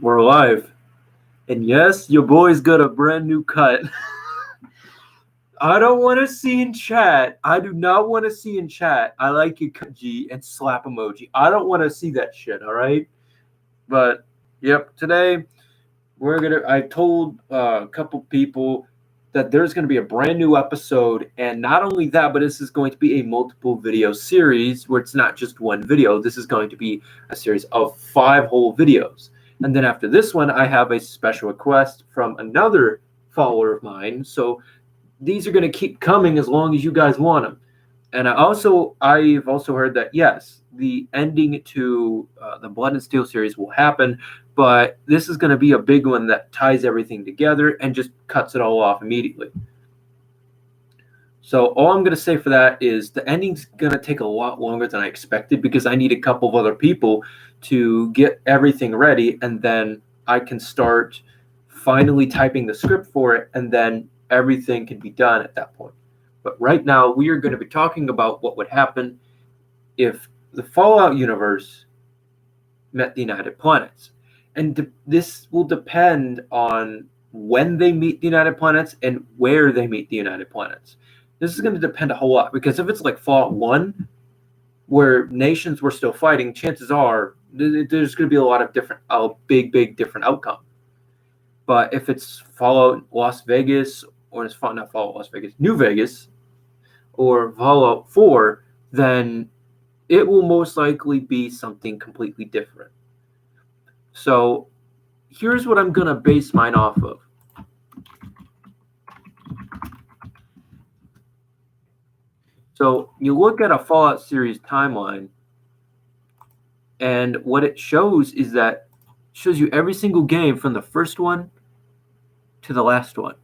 We're live. And yes, your boy's got a brand new cut. I don't want to see in chat. I do not want to see in chat. I like you, G, and slap emoji. I don't want to see that shit, all right? But, yep, today I told a couple people that there's going to be a brand new episode. And not only that, but this is going to be a multiple video series where it's not just one video. This is going to be a series of 5 whole videos. And then after this one, I have a special request from another follower of mine. So these are going to keep coming as long as you guys want them. And I've also heard that yes, the ending to the Blood and Steel series will happen, but this is going to be a big one that ties everything together and just cuts it all off immediately. So all I'm going to say for that is the ending's going to take a lot longer than I expected because I need a couple of other people to get everything ready, and then I can start finally typing the script for it, and then everything can be done at that point. But right now, we are going to be talking about what would happen if the Fallout universe met the United Planets. And this will depend on when they meet the United Planets and where they meet the United Planets. This is going to depend a whole lot, because if it's like Fallout 1, where nations were still fighting, chances are there's going to be a big different outcome. But if it's Fallout Las Vegas, or it's not Fallout Las Vegas, New Vegas, or Fallout 4, then it will most likely be something completely different. So here's what I'm going to base mine off of. So you look at a Fallout series timeline, and what it shows is that it shows you every single game from the first one to the last one.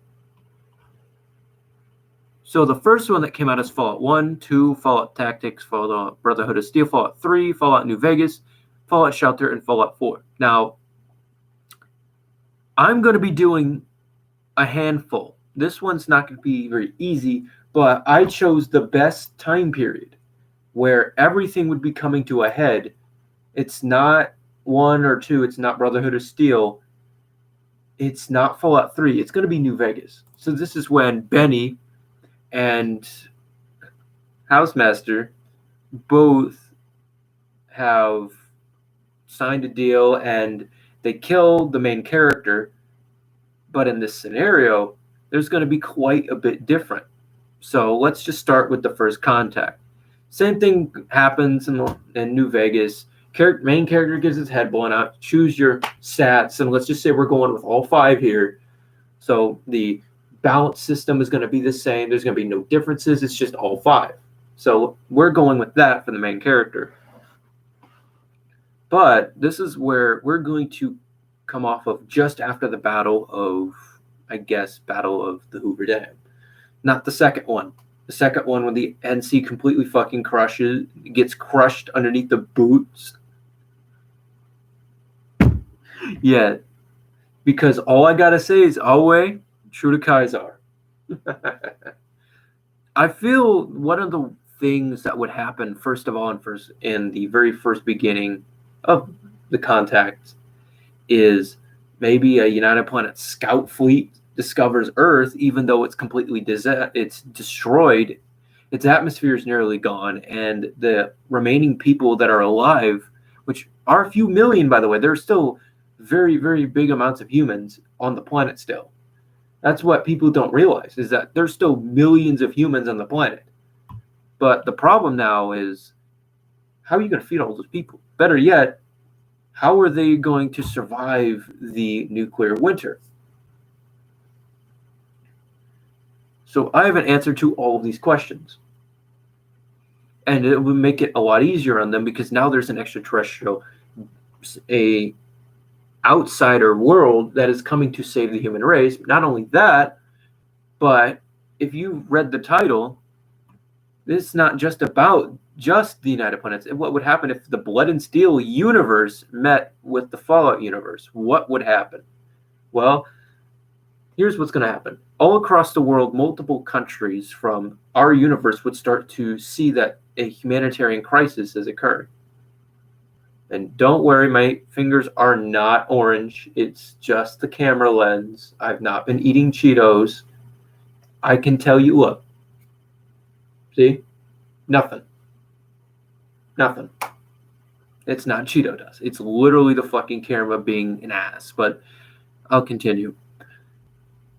So the first one that came out is Fallout 1, 2, Fallout Tactics, Fallout Brotherhood of Steel, Fallout 3, Fallout New Vegas, Fallout Shelter, and Fallout 4. Now, I'm going to be doing a handful. This one's not going to be very easy, but I chose the best time period where everything would be coming to a head. It's not 1 or 2. It's not Brotherhood of Steel. It's not Fallout 3. It's going to be New Vegas. So this is when Benny and Housemaster both have signed a deal and they kill the main character. But in this scenario, there's going to be quite a bit different. So let's just start with the first contact. Same thing happens in New Vegas. Main character gets his head blown out. Choose your stats, and let's just say we're going with all 5 here. So the balance system is going to be the same. There's going to be no differences. It's just all 5. So we're going with that for the main character. But this is where we're going to come off of just after the Battle of the Hoover Dam. Not the second one. The second one when the NC completely fucking gets crushed underneath the boots. Yeah. Because all I gotta say is always true to Kaiser. I feel one of the things that would happen first of all in the very first beginning of the contact is maybe a United Planet scout fleet discovers Earth, even though it's completely it's destroyed. Its atmosphere is nearly gone, and the remaining people that are alive, which are a few million, by the way, there's still very, very big amounts of humans on the planet still. That's what people don't realize, is that there's still millions of humans on the planet. But the problem now is, how are you going to feed all those people? Better yet, how are they going to survive the nuclear winter? So I have an answer to all of these questions. And it would make it a lot easier on them because now there's an extraterrestrial, a outsider world that is coming to save the human race. Not only that, but if you read the title, this is not just about just the United Planets. What would happen if the Blood and Steel universe met with the Fallout universe? What would happen? Well, here's what's going to happen. All across the world, multiple countries from our universe would start to see that a humanitarian crisis has occurred. And don't worry, my fingers are not orange. It's just the camera lens. I've not been eating Cheetos. I can tell you, look. See? Nothing. Nothing. It's not Cheeto dust. It's literally the fucking camera being an ass. But I'll continue.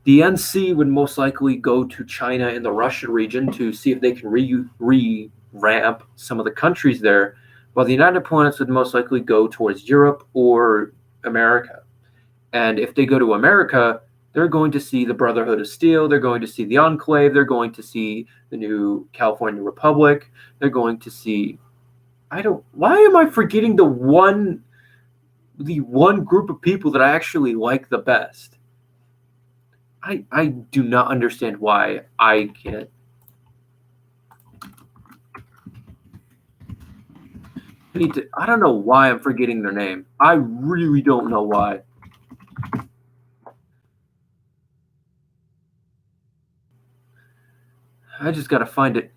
The NC would most likely go to China and the Russian region to see if they can re-ramp some of the countries there, while the United Planets would most likely go towards Europe or America. And if they go to America, they're going to see the Brotherhood of Steel, they're going to see the Enclave, they're going to see the new California Republic, they're going to see why am I forgetting the one group of people that I actually like the best? I do not understand why I can't. I don't know why I'm forgetting their name. I really don't know why. I just gotta find it.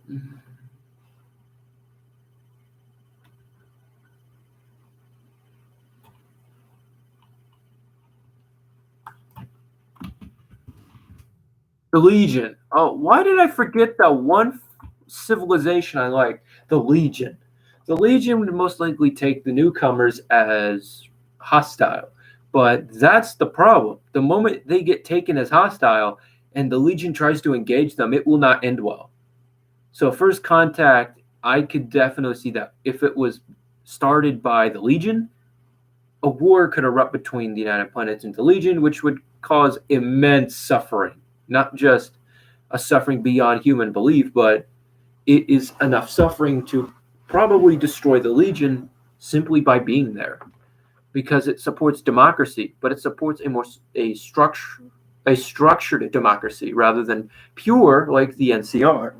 The Legion. Oh, why did I forget that one civilization I like? The Legion. The Legion would most likely take the newcomers as hostile. But that's the problem. The moment they get taken as hostile and the Legion tries to engage them, it will not end well. So First Contact, I could definitely see that. If it was started by the Legion, a war could erupt between the United Planets and the Legion, which would cause immense suffering. Not just a suffering beyond human belief, but it is enough suffering to probably destroy the Legion simply by being there, because it supports democracy, but it supports a structured democracy rather than pure like the NCR.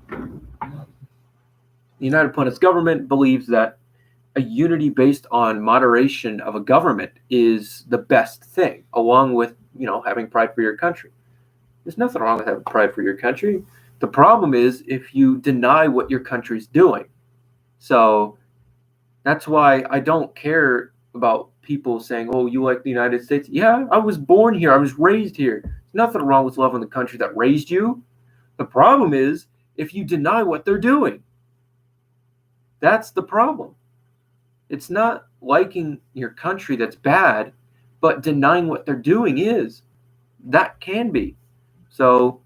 The United Planets government believes that a unity based on moderation of a government is the best thing, along with, having pride for your country. There's nothing wrong with having pride for your country. The problem is if you deny what your country's doing. So that's why I don't care about people saying, oh, you like the United States? Yeah, I was born here. I was raised here. There's nothing wrong with loving the country that raised you. The problem is if you deny what they're doing. That's the problem. It's not liking your country that's bad, but denying what they're doing is. That can be. So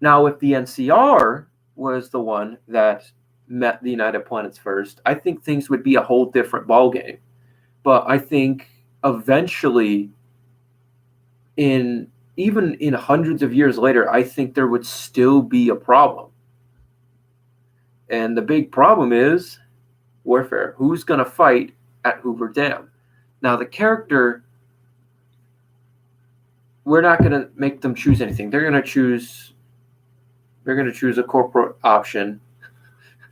now if the NCR was the one that met the United Planets first, I think things would be a whole different ballgame. But I think eventually, even in hundreds of years later, I think there would still be a problem. And the big problem is warfare. Who's going to fight at Hoover Dam? Now, the character, we're not going to make them choose anything. They're going to choose a corporate option.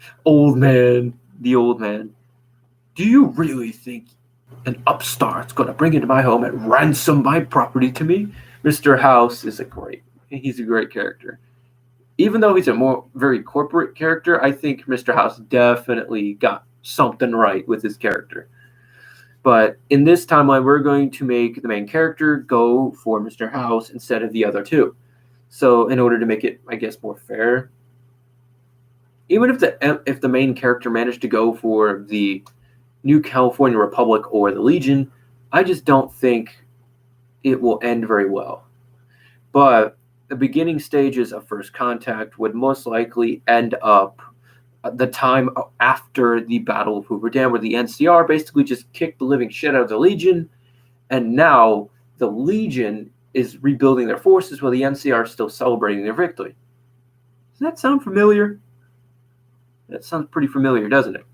The old man. Do you really think an upstart's going to bring into my home and ransom my property to me? Mr. House is he's a great character. Even though he's a very corporate character, I think Mr. House definitely got something right with his character. But in this timeline, we're going to make the main character go for Mr. House instead of the other two. So in order to make it, I guess, more fair, even if the main character managed to go for the New California Republic or the Legion, I just don't think it will end very well. But the beginning stages of First Contact would most likely end up the time after the Battle of Hoover Dam, where the NCR basically just kicked the living shit out of the Legion, and now the Legion is rebuilding their forces while the NCR is still celebrating their victory. Does that sound familiar? That sounds pretty familiar, doesn't it?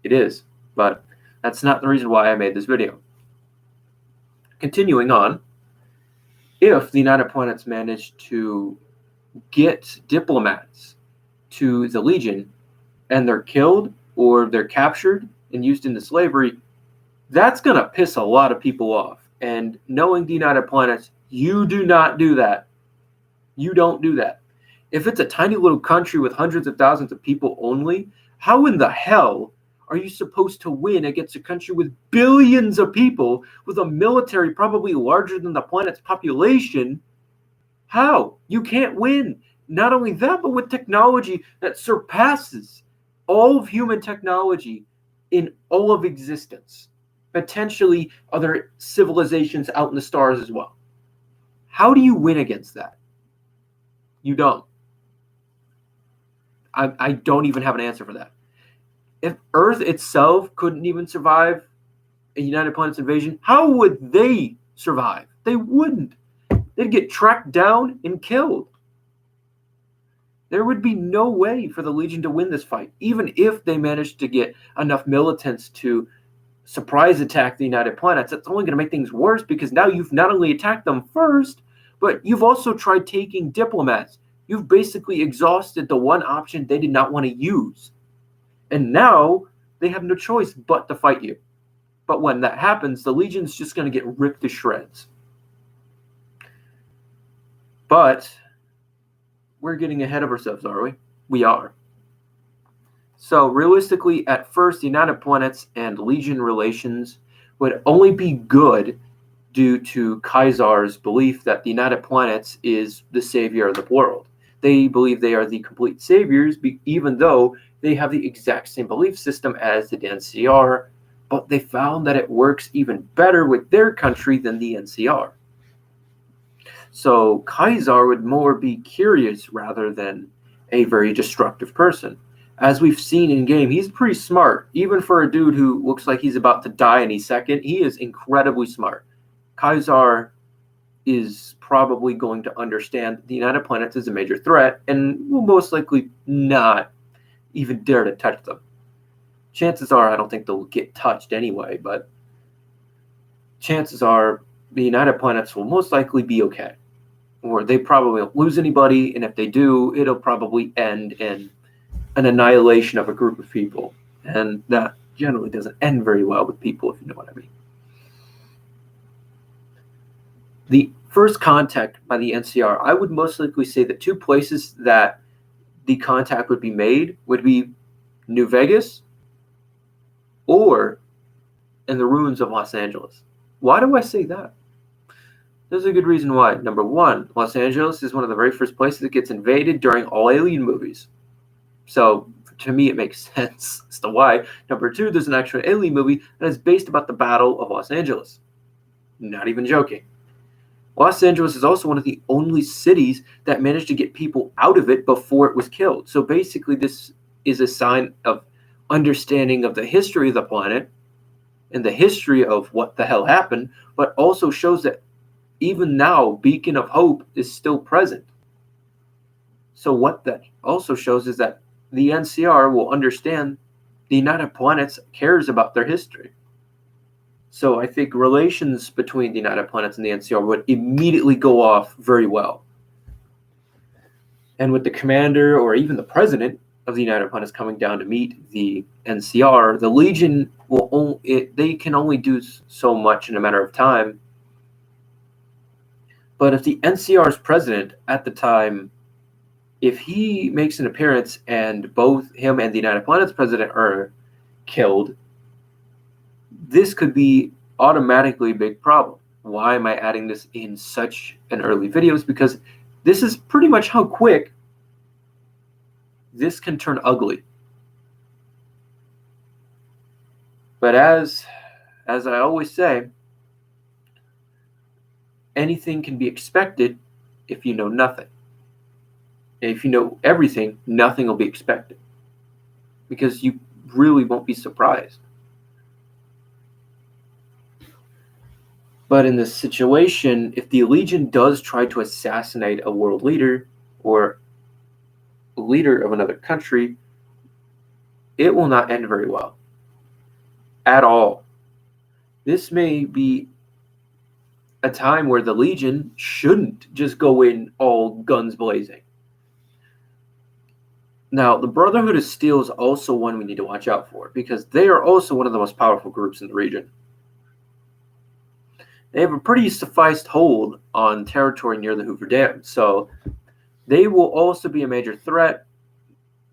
It is, but that's not the reason why I made this video. Continuing on, if the United Planets managed to get diplomats to the Legion and they're killed or they're captured and used into slavery, that's going to piss a lot of people off. And knowing the United Planets, you do not do that. You don't do that. If it's a tiny little country with hundreds of thousands of people only, how in the hell are you supposed to win against a country with billions of people, with a military probably larger than the planet's population? How? You can't win. Not only that, but with technology that surpasses all of human technology in all of existence. Potentially other civilizations out in the stars as well. How do you win against that? You don't. I don't even have an answer for that. If Earth itself couldn't even survive a United Planets invasion, how would they survive? They wouldn't. They'd get tracked down and killed. There would be no way for the Legion to win this fight, even if they managed to get enough militants to surprise attack the United Planets. That's only going to make things worse, because now you've not only attacked them first, but you've also tried taking diplomats. You've basically exhausted the one option they did not want to use. And now they have no choice but to fight you. But when that happens, the Legion's just going to get ripped to shreds. But we're getting ahead of ourselves, are we? We are. So realistically, at first, the United Planets and Legion relations would only be good due to Kaisar's belief that the United Planets is the savior of the world. They believe they are the complete saviors, even though they have the exact same belief system as the NCR, but they found that it works even better with their country than the NCR. So Kaisar would more be curious rather than a very destructive person. As we've seen in game, he's pretty smart. Even for a dude who looks like he's about to die any second, he is incredibly smart. Kaisar is probably going to understand the United Planets is a major threat and will most likely not even dare to touch them. Chances are, I don't think they'll get touched anyway, but chances are the United Planets will most likely be okay. Or they probably won't lose anybody, and if they do, it'll probably end in an annihilation of a group of people. And that generally doesn't end very well with people, if you know what I mean. The first contact by the NCR, I would most likely say that two places that the contact would be made would be New Vegas or in the ruins of Los Angeles. Why do I say that? There's a good reason why. Number one, Los Angeles is one of the very first places that gets invaded during all Alien movies. So to me, it makes sense as to why. Number two, there's an actual Alien movie that is based about the Battle of Los Angeles. Not even joking. Los Angeles is also one of the only cities that managed to get people out of it before it was killed. So basically, this is a sign of understanding of the history of the planet and the history of what the hell happened, but also shows that even now, Beacon of Hope is still present. So what that also shows is that the NCR will understand the United Planets cares about their history. So I think relations between the United Planets and the NCR would immediately go off very well. And with the commander or even the president of the United Planets coming down to meet the NCR, the Legion they can only do so much in a matter of time. But if the NCR's president at the time, if he makes an appearance and both him and the United Planets president are killed, this could be automatically a big problem. Why am I adding this in such an early video? Is because this is pretty much how quick this can turn ugly. But as I always say, anything can be expected if you know nothing. And if you know everything, nothing will be expected, because you really won't be surprised. But in this situation, if the Legion does try to assassinate a world leader or a leader of another country, it will not end very well at all. This may be a time where the Legion shouldn't just go in all guns blazing. Now, the Brotherhood of Steel is also one we need to watch out for, because they are also one of the most powerful groups in the region. They have a pretty sufficed hold on territory near the Hoover Dam, so they will also be a major threat,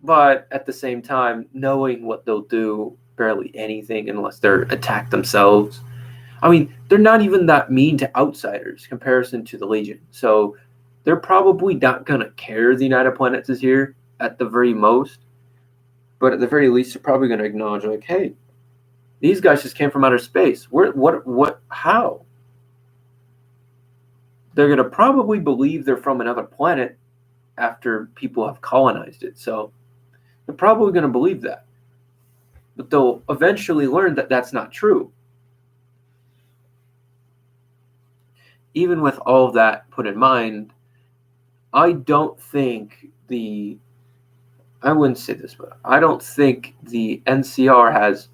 but at the same time, knowing what they'll do barely anything unless they're attacked themselves. I mean, they're not even that mean to outsiders comparison to the Legion. So they're probably not going to care the United Planets is here at the very most. But at the very least, they're probably going to acknowledge, like, hey, these guys just came from outer space. How? They're going to probably believe they're from another planet after people have colonized it. So they're probably going to believe that. But they'll eventually learn that that's not true. Even with all of that put in mind, I don't think I wouldn't say this, but I don't think the NCR has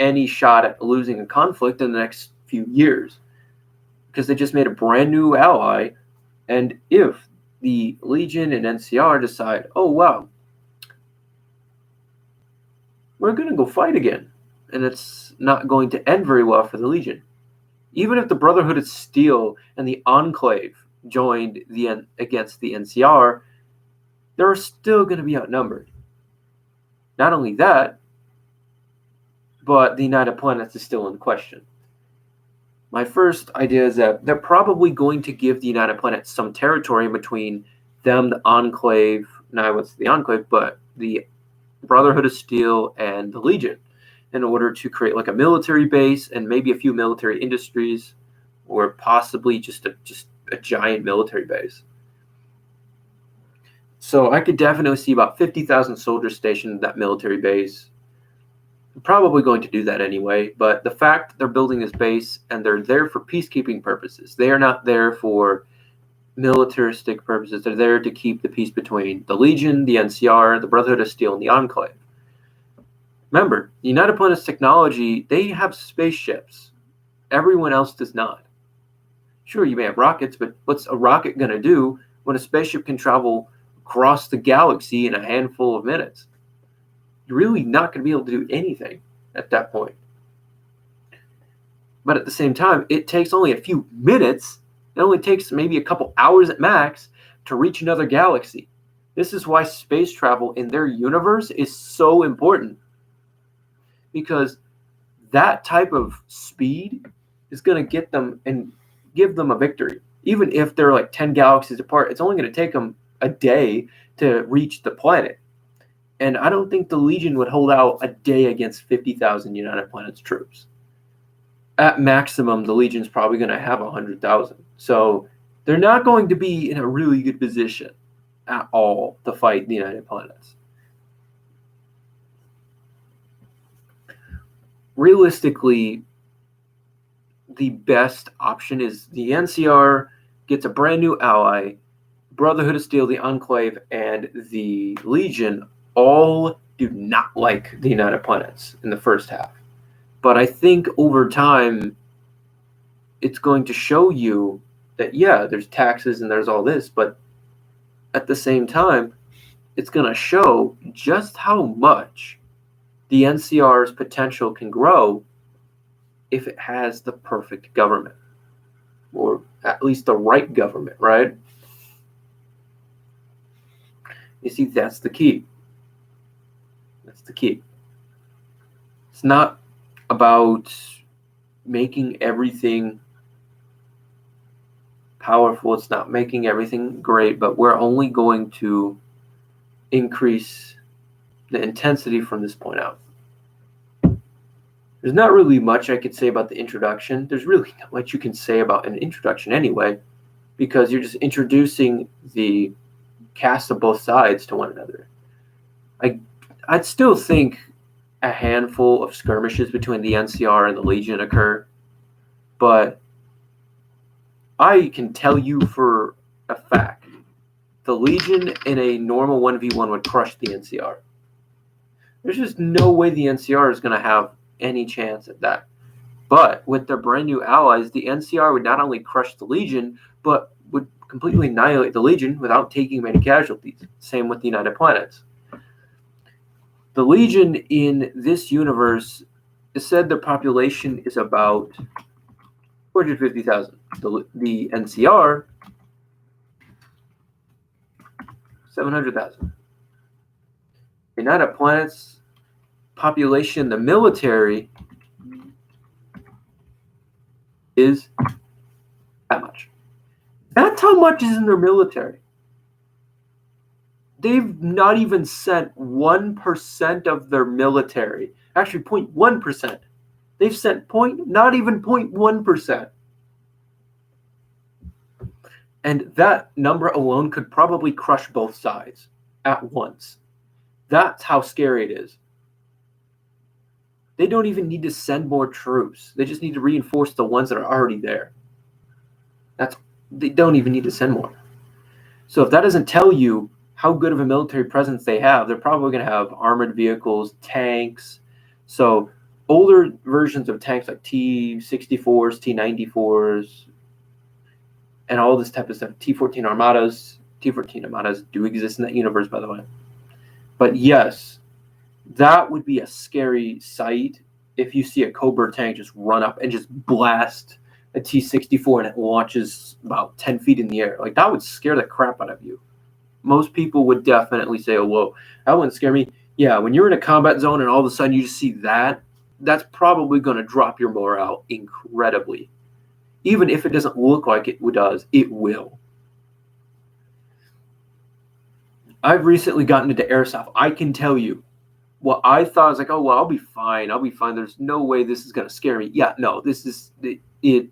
any shot at losing a conflict in the next few years because they just made a brand new ally. And if the Legion and NCR decide, oh, wow, we're going to go fight again, and it's not going to end very well for the Legion. Even if the Brotherhood of Steel and the Enclave joined against the NCR, they're still going to be outnumbered. Not only that, but the United Planets is still in question. My first idea is that they're probably going to give the United Planets some territory between them, the Enclave, not what's the Enclave, but the Brotherhood of Steel and the Legion, in order to create like a military base and maybe a few military industries, or possibly just a giant military base. So I could definitely see about 50,000 soldiers stationed at that military base. They're probably going to do that anyway, but the fact they're building this base and they're there for peacekeeping purposes, they are not there for militaristic purposes. They're there to keep the peace between the Legion, the NCR, the Brotherhood of Steel, and the Enclave. Remember, the United Planets technology, they have spaceships. Everyone else does not. Sure, you may have rockets, but what's a rocket going to do when a spaceship can travel across the galaxy in a handful of minutes? You're really not going to be able to do anything at that point. But at the same time, it takes only a few minutes. It only takes maybe a couple hours at max to reach another galaxy. This is why space travel in their universe is so important. Because that type of speed is going to get them and give them a victory. Even if they're like 10 galaxies apart, it's only going to take them a day to reach the planet. And I don't think the Legion would hold out a day against 50,000 United Planets troops. At maximum, the Legion's probably going to have 100,000. So they're not going to be in a really good position at all to fight the United Planets. Realistically, the best option is the NCR gets a brand new ally, Brotherhood of Steel, the Enclave, and the Legion all do not like the United Planets in the first half. But I think over time, it's going to show you that, yeah, there's taxes and there's all this, but at the same time, it's going to show just how much the NCR's potential can grow if it has the perfect government, or at least the right government, right? You see, that's the key. That's the key. It's not about making everything powerful. It's not making everything great, but we're only going to increase the intensity from this point out. There's not really much I could say about the introduction. There's really not much you can say about an introduction anyway, because you're just introducing the cast of both sides to one another. I'd still think a handful of skirmishes between the NCR and the Legion occur, but I can tell you for a fact, the Legion in a normal 1v1 would crush the NCR. There's just no way the NCR is going to have any chance at that. But with their brand new allies, the NCR would not only crush the Legion, but would completely annihilate the Legion without taking many casualties. Same with the United Planets. The Legion in this universe is said their population is about 450,000. The NCR, 700,000. The United Planets population in the military is that much. That's how much is in their military. They've not even sent 1% of their military. Actually, 0.1%. They've sent not even 0.1%. And that number alone could probably crush both sides at once. That's how scary it is. They don't even need to send more troops. They just need to reinforce the ones that are already there. They don't even need to send more. So if that doesn't tell you how good of a military presence they have, they're probably going to have armored vehicles, tanks. So older versions of tanks like T-64s, T-94s, and all this type of stuff, T-14 Armadas. T-14 Armadas do exist in that universe, by the way. But yes, that would be a scary sight if you see a Cobra tank just run up and just blast a T-64 and it launches about 10 feet in the air. Like, that would scare the crap out of you. Most people would definitely say, oh, whoa, that wouldn't scare me. Yeah, when you're in a combat zone and all of a sudden you just see that, that's probably going to drop your morale incredibly. Even if it doesn't look like it does, it will. I've recently gotten into airsoft. I can tell you what I thought was like, oh, well, I'll be fine. There's no way this is going to scare me. Yeah, no, this is it.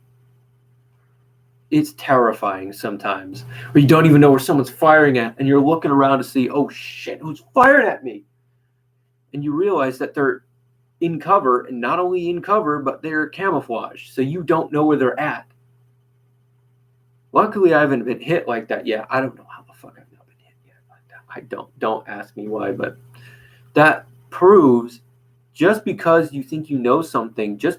It's terrifying sometimes where you don't even know where someone's firing at and you're looking around to see, oh shit, who's firing at me? And you realize that they're in cover, and not only in cover, but they're camouflaged. So you don't know where they're at. Luckily, I haven't been hit like that yet. I don't know how the fuck I've not been hit yet like that. I don't ask me why, but that proves just because you think you know something, just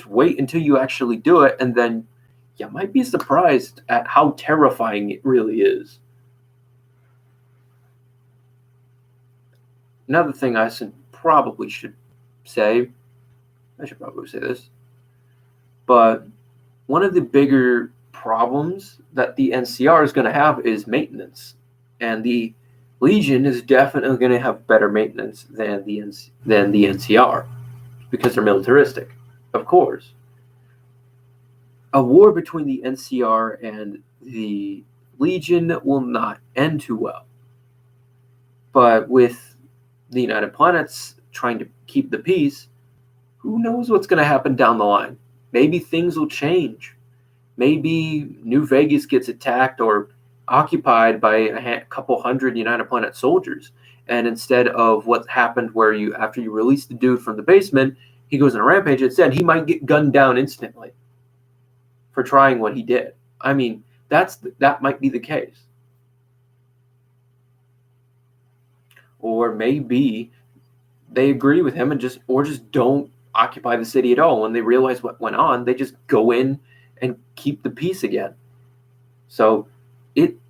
wait until you actually do it, and then you might be surprised at how terrifying it really is. Another thing I should probably say this, but one of the bigger problems that the NCR is going to have is maintenance, and the Legion is definitely going to have better maintenance than the NCR because they're militaristic, of course. A war between the NCR and the Legion will not end too well. But with the United Planets trying to keep the peace, who knows what's going to happen down the line? Maybe things will change. Maybe New Vegas gets attacked or occupied by a couple hundred United Planet soldiers. And instead of what happened where after you release the dude from the basement, he goes on a rampage, instead he might get gunned down instantly for trying what he did. I mean, that might be the case. Or maybe they agree with him and just don't occupy the city at all. When they realize what went on, they just go in and keep the peace again. So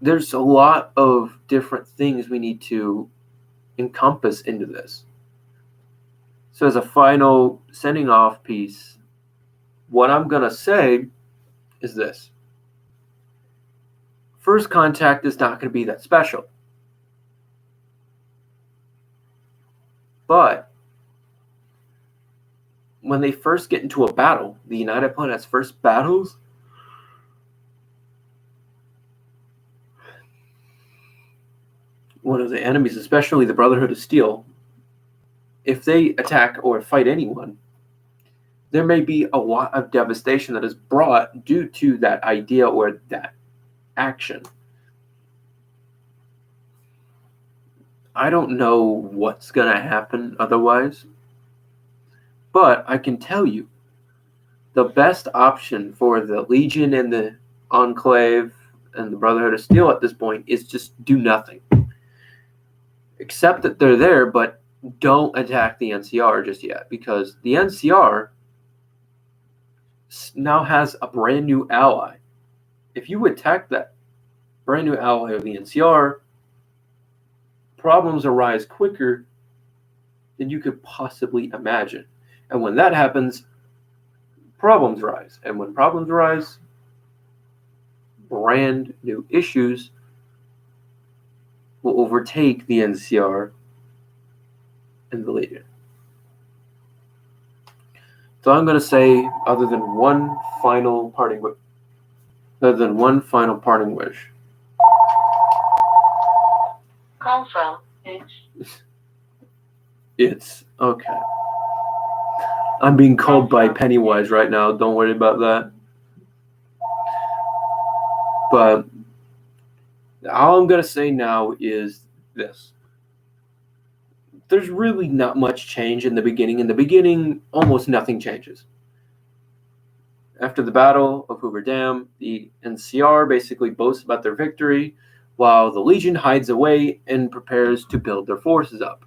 there's a lot of different things we need to encompass into this. So as a final sending off piece, what I'm going to say is this. First contact is not going to be that special. But when they first get into a battle, the United Planet's first battles, one of the enemies, especially the Brotherhood of Steel, if they attack or fight anyone, there may be a lot of devastation that is brought due to that idea or that action. I don't know what's going to happen otherwise, but I can tell you the best option for the Legion and the Enclave and the Brotherhood of Steel at this point is just do nothing. Accept that they're there, but don't attack the NCR just yet, because the NCR now has a brand new ally. If you attack that brand new ally of the NCR, problems arise quicker than you could possibly imagine. And when that happens, problems rise. And when problems rise, brand new issues will overtake the NCR, in the Legion. So I'm going to say, other than one final parting wish. Call from It's okay. I'm being called by Pennywise right now. Don't worry about that. But all I'm going to say now is this. There's really not much change in the beginning. In the beginning, almost nothing changes. After the Battle of Hoover Dam, the NCR basically boasts about their victory, while the Legion hides away and prepares to build their forces up.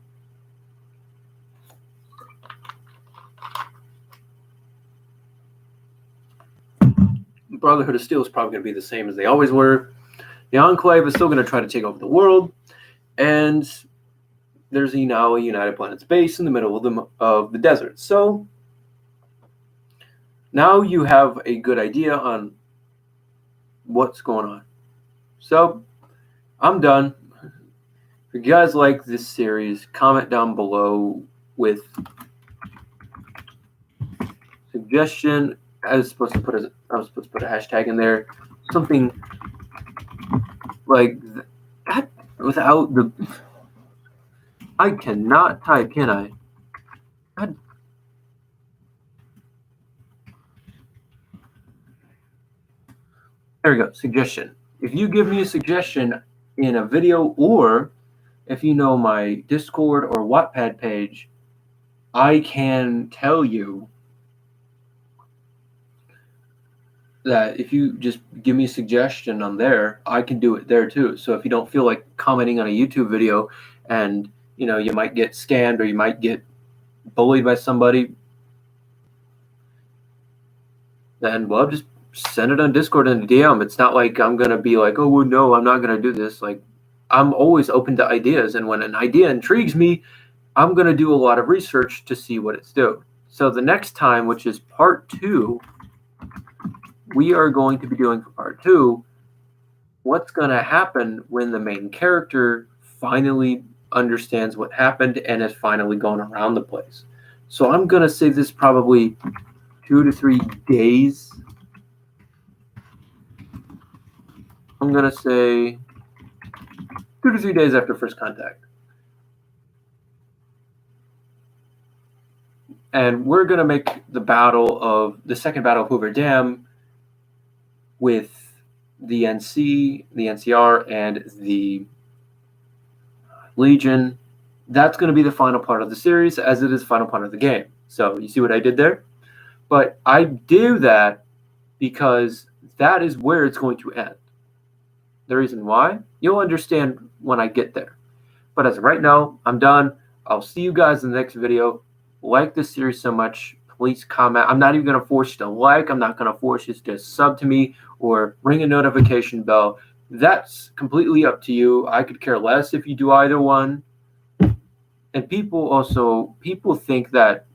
Brotherhood of Steel is probably going to be the same as they always were. The Enclave is still going to try to take over the world, and there's now a United Planets base in the middle of the desert. So now you have a good idea on what's going on. So I'm done. If you guys like this series, comment down below with suggestion. I was supposed to put a hashtag in there, something like that. Without the, I cannot type, can I? God. There we go. Suggestion. If you give me a suggestion in a video, or if you know my Discord or Wattpad page, I can tell you that if you just give me a suggestion on there, I can do it there too. So if you don't feel like commenting on a YouTube video and you might get scammed or you might get bullied by somebody, then well, just send it on Discord in a DM. It's not like I'm gonna be like, oh well, no, I'm not gonna do this. Like, I'm always open to ideas, and when an idea intrigues me, I'm gonna do a lot of research to see what it's doing. So the next time, which is part 2, we are going to be doing for part 2 what's going to happen when the main character finally understands what happened and has finally gone around the place. So I'm going to say this probably 2 to 3 days. I'm going to say 2 to 3 days after first contact. And we're going to make the second battle of Hoover Dam with the NC, the NCR, and the Legion. That's going to be the final part of the series, as it is the final part of the game. So you see what I did there? But I do that because that is where it's going to end. The reason why, you'll understand when I get there. But as of right now, I'm done. I'll see you guys in the next video. Like this series so much. Please comment. I'm not even going to force you to like. I'm not going to force you to sub to me or ring a notification bell. That's completely up to you. I could care less if you do either one. And people think that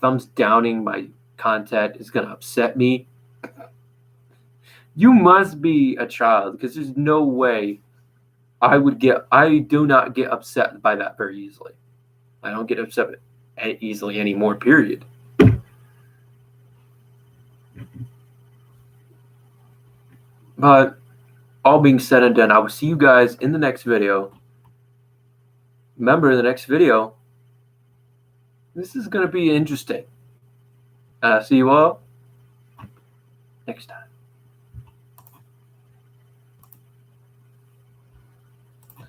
thumbs downing my content is going to upset me. You must be a child, because there's no way I do not get upset by that very easily. I don't get upset easily anymore, period. But all being said and done, I will see you guys in the next video. Remember, in the next video, this is going to be interesting. And I'll see you all next time.